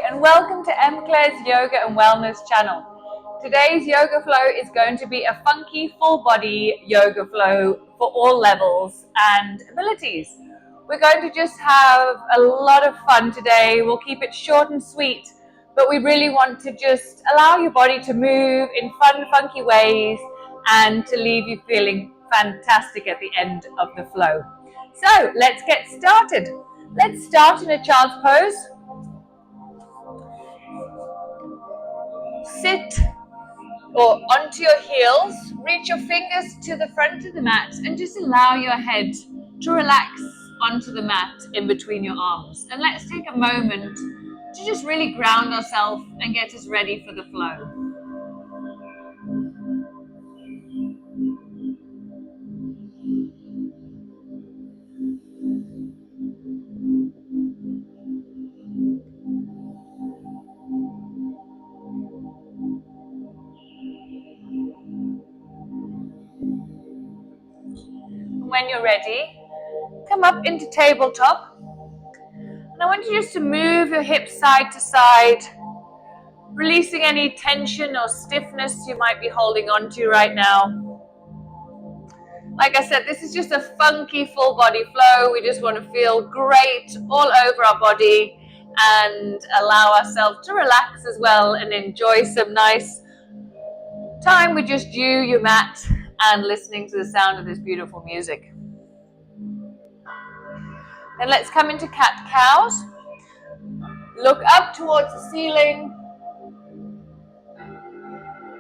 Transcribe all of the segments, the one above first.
and welcome to M. Claire's Yoga and Wellness channel. Today's yoga flow is going to be a funky full body yoga flow for all levels and abilities. We're going to just have a lot of fun today. We'll keep it short and sweet, but we really want to just allow your body to move in fun, funky ways and to leave you feeling fantastic at the end of the flow. So let's get started. Let's start in a child's pose. Sit or onto your heels, reach your fingers to the front of the mat and just allow your head to relax onto the mat in between your arms. And let's take a moment to just really ground ourselves and get us ready for the flow. When you're ready, come up into tabletop. And I want you just to move your hips side to side, releasing any tension or stiffness you might be holding on to right now. Like I said, this is just a funky full body flow. We just want to feel great all over our body and allow ourselves to relax as well and enjoy some nice time with just you, your mat, and listening to the sound of this beautiful music. Then let's come into cat-cows. Look up towards the ceiling.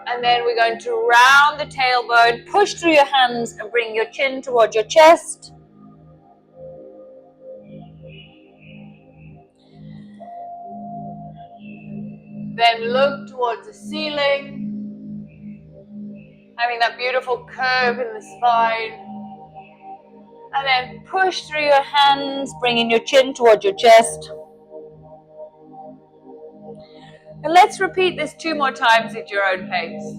And then we're going to round the tailbone, push through your hands and bring your chin towards your chest. Then look towards the ceiling, having that beautiful curve in the spine. And then push through your hands, bringing your chin towards your chest. And let's repeat this 2 more times at your own pace.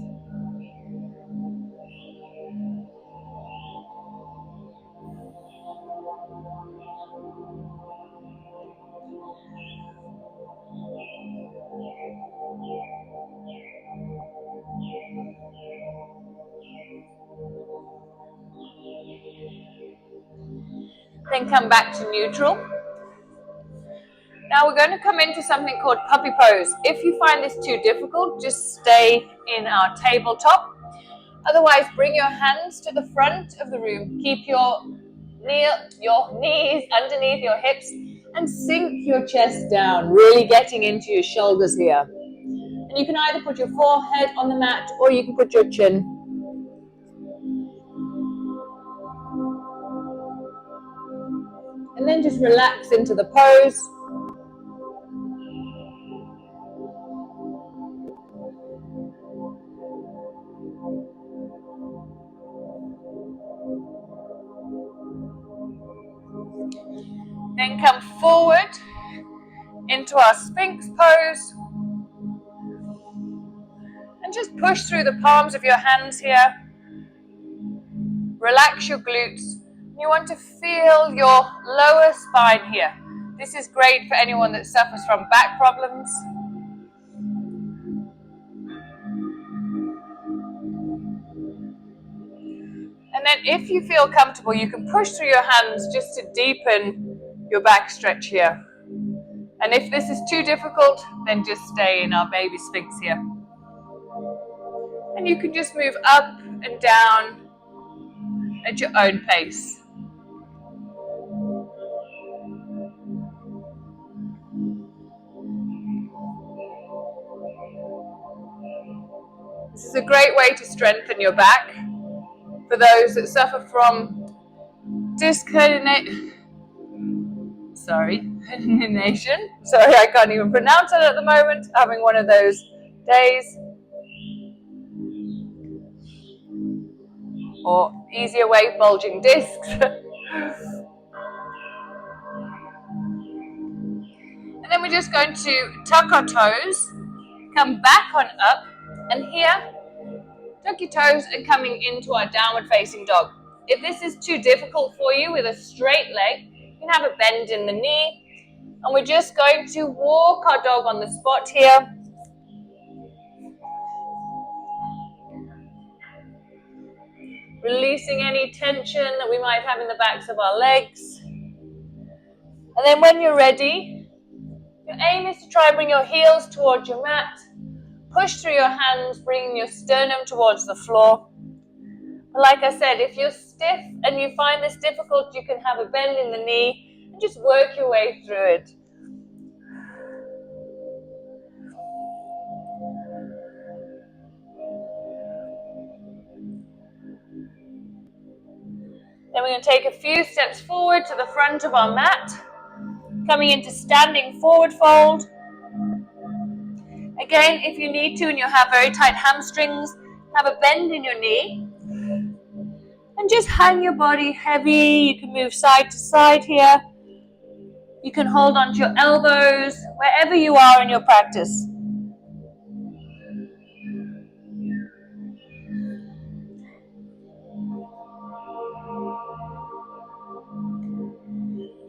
Then come back to neutral. Now we're going to come into something called puppy pose. If you find this too difficult, just stay in our tabletop. Otherwise, bring your hands to the front of the room. Keep your knees underneath your hips and sink your chest down, really getting into your shoulders here. And you can either put your forehead on the mat or you can put your chin. And then just relax into the pose. Then come forward into our Sphinx pose. And just push through the palms of your hands here. Relax your glutes. You want to feel your lower spine here. This is great for anyone that suffers from back problems. And then if you feel comfortable, you can push through your hands just to deepen your back stretch here. And if this is too difficult, then just stay in our baby Sphinx here. And you can just move up and down at your own pace. This is a great way to strengthen your back. For those that suffer from herniation. Sorry, I can't even pronounce it at the moment. Having one of those days. Or easier way, bulging discs. And then we're just going to tuck our toes, come back on up, and here, tuck your toes and coming into our downward facing dog. If this is too difficult for you with a straight leg, you can have a bend in the knee, And we're just going to walk our dog on the spot here. Releasing any tension that we might have in the backs of our legs. And then when you're ready, your aim is to try and bring your heels towards your mat. Push through your hands, bringing your sternum towards the floor. But like I said, if you're stiff and you find this difficult, you can have a bend in the knee and just work your way through it. Then we're going to take a few steps forward to the front of our mat, coming into standing forward fold. Again, if you need to and you have very tight hamstrings, have a bend in your knee. And just hang your body heavy. You can move side to side here. You can hold onto your elbows, wherever you are in your practice.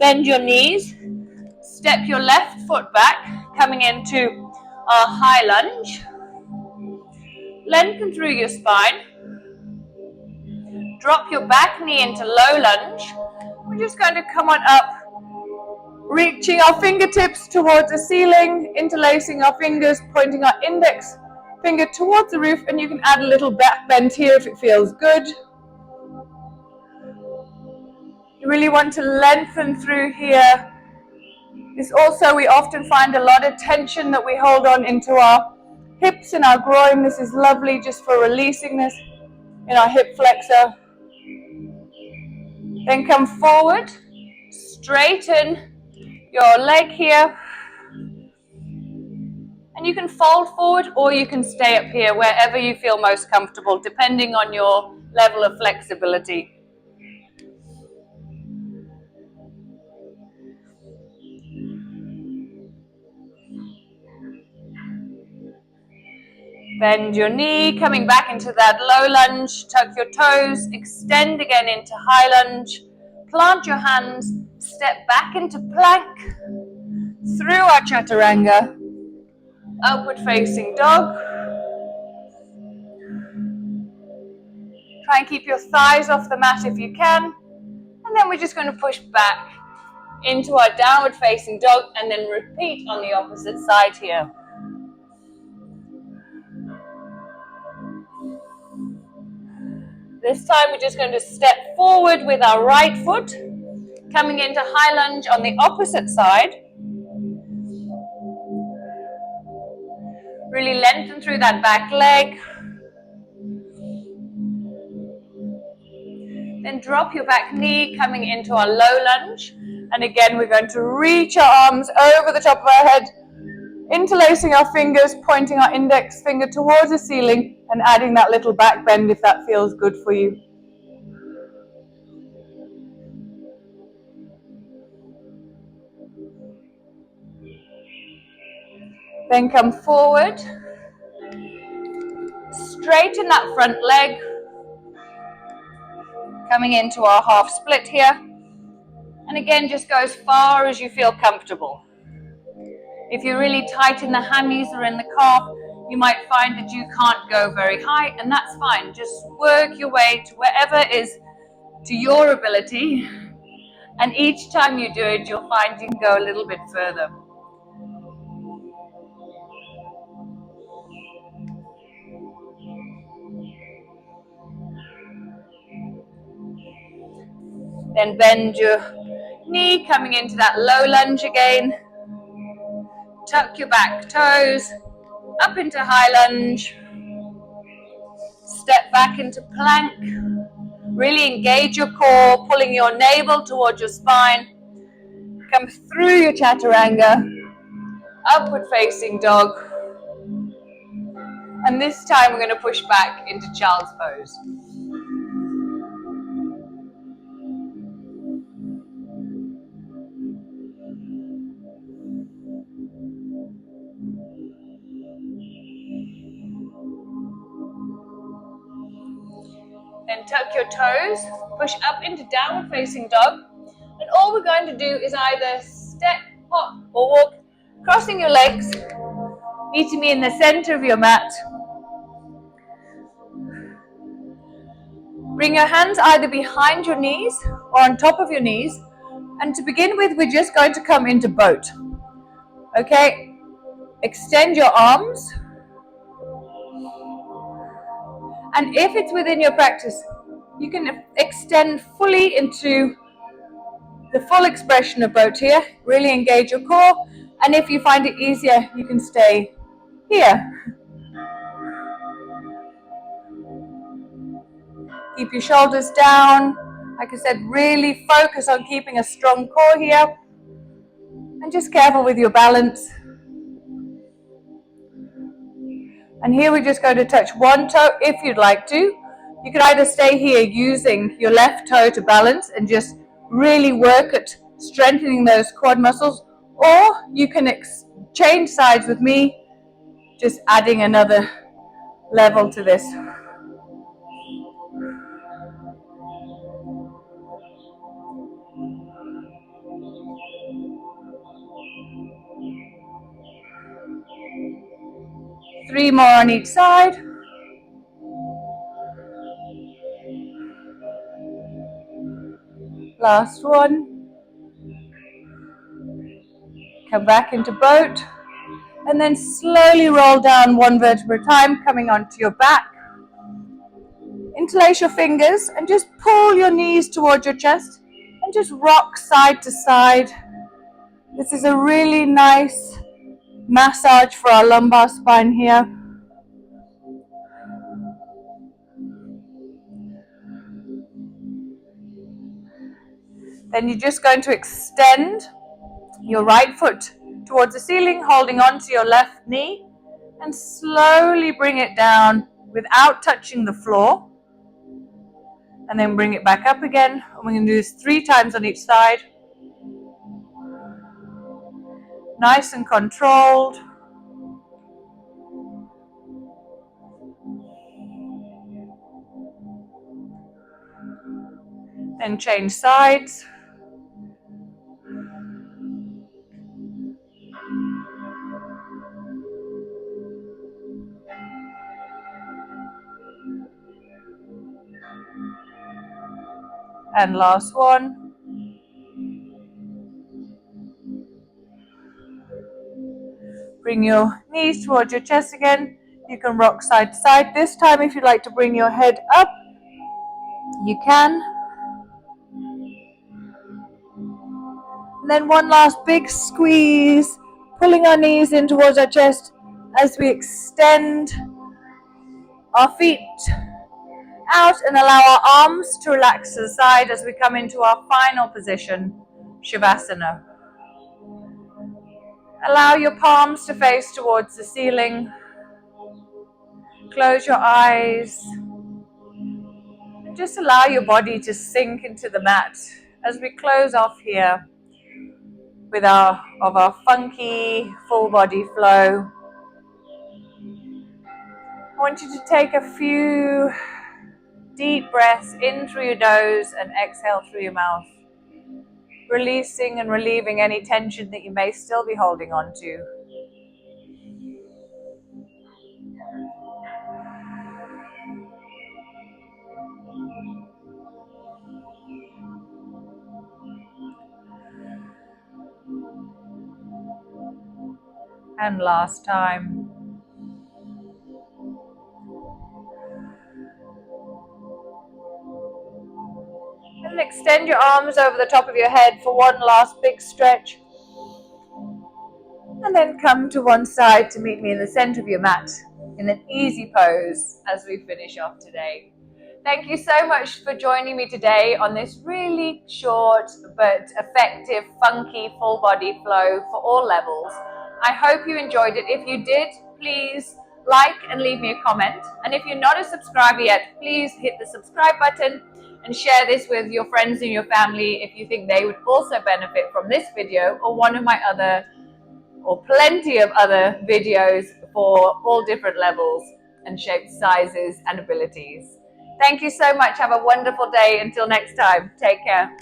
Bend your knees. Step your left foot back, coming into our high lunge. Lengthen through your spine. Drop your back knee into low lunge. We're just going to come on up, reaching our fingertips towards the ceiling, interlacing our fingers, pointing our index finger towards the roof, and you can add a little back bend here if it feels good. You really want to lengthen through here. This also, we often find a lot of tension that we hold on into our hips and our groin. This is lovely just for releasing this in our hip flexor. Then come forward, straighten your leg here. And you can fold forward or you can stay up here wherever you feel most comfortable, depending on your level of flexibility. Bend your knee, coming back into that low lunge, tuck your toes, extend again into high lunge, plant your hands, step back into plank, through our chaturanga, upward facing dog. Try and keep your thighs off the mat if you can, and then we're just going to push back into our downward facing dog and then repeat on the opposite side here. This time we're just going to step forward with our right foot, coming into high lunge on the opposite side. Really lengthen through that back leg. Then drop your back knee, coming into our low lunge. And again, we're going to reach our arms over the top of our head, interlacing our fingers, pointing our index finger towards the ceiling and adding that little back bend if that feels good for you. Then come forward, straighten that front leg, coming into our half split here. And again, just go as far as you feel comfortable. If you're really tight in the hammies or in the calf, you might find that you can't go very high, and that's fine. Just work your way to wherever is to your ability, and each time you do it, you'll find you can go a little bit further. Then bend your knee, coming into that low lunge again. Tuck your back toes, up into high lunge. Step back into plank. Really engage your core, pulling your navel towards your spine. Come through your chaturanga, upward facing dog. And this time we're going to push back into child's pose. Then tuck your toes, push up into downward facing dog. And all we're going to do is either step or walk, crossing your legs, meeting me in the center of your mat. Bring your hands either behind your knees or on top of your knees. And to begin with, we're just going to come into boat. Okay? Extend your arms. And if it's within your practice, you can extend fully into the full expression of boat here. Really engage your core. And if you find it easier, you can stay here. Keep your shoulders down. Like I said, really focus on keeping a strong core here. And just careful with your balance. And here we're just going to touch one toe if you'd like to. You can either stay here using your left toe to balance and just really work at strengthening those quad muscles, or you can change sides with me, just adding another level to this. Three more on each side. Last one. Come back into boat. And then slowly roll down one vertebra at a time, coming onto your back. Interlace your fingers and just pull your knees towards your chest and just rock side to side. This is a really nice massage for our lumbar spine here. Then you're just going to extend your right foot towards the ceiling, holding on to your left knee, and slowly bring it down without touching the floor. And then bring it back up again. And we're going to do this 3 times on each side. Nice and controlled. Then change sides. And last one. Bring your knees towards your chest again. You can rock side to side. This time, if you'd like to bring your head up, you can. And then one last big squeeze, pulling our knees in towards our chest as we extend our feet out and allow our arms to relax to the side as we come into our final position, Shavasana. Allow your palms to face towards the ceiling. Close your eyes. And just allow your body to sink into the mat as we close off here with our funky full body flow. I want you to take a few deep breaths in through your nose and exhale through your mouth, releasing and relieving any tension that you may still be holding on to. And last time. And extend your arms over the top of your head for one last big stretch. And then come to one side to meet me in the center of your mat in an easy pose as we finish off today. Thank you so much for joining me today on this really short but effective, funky, full body flow for all levels. I hope you enjoyed it. If you did, please like and leave me a comment. And if you're not a subscriber yet, please hit the subscribe button and share this with your friends and your family if you think they would also benefit from this video or one of my other or plenty of other videos for all different levels and shapes, sizes and abilities. Thank you so much. Have a wonderful day. Until next time, take care.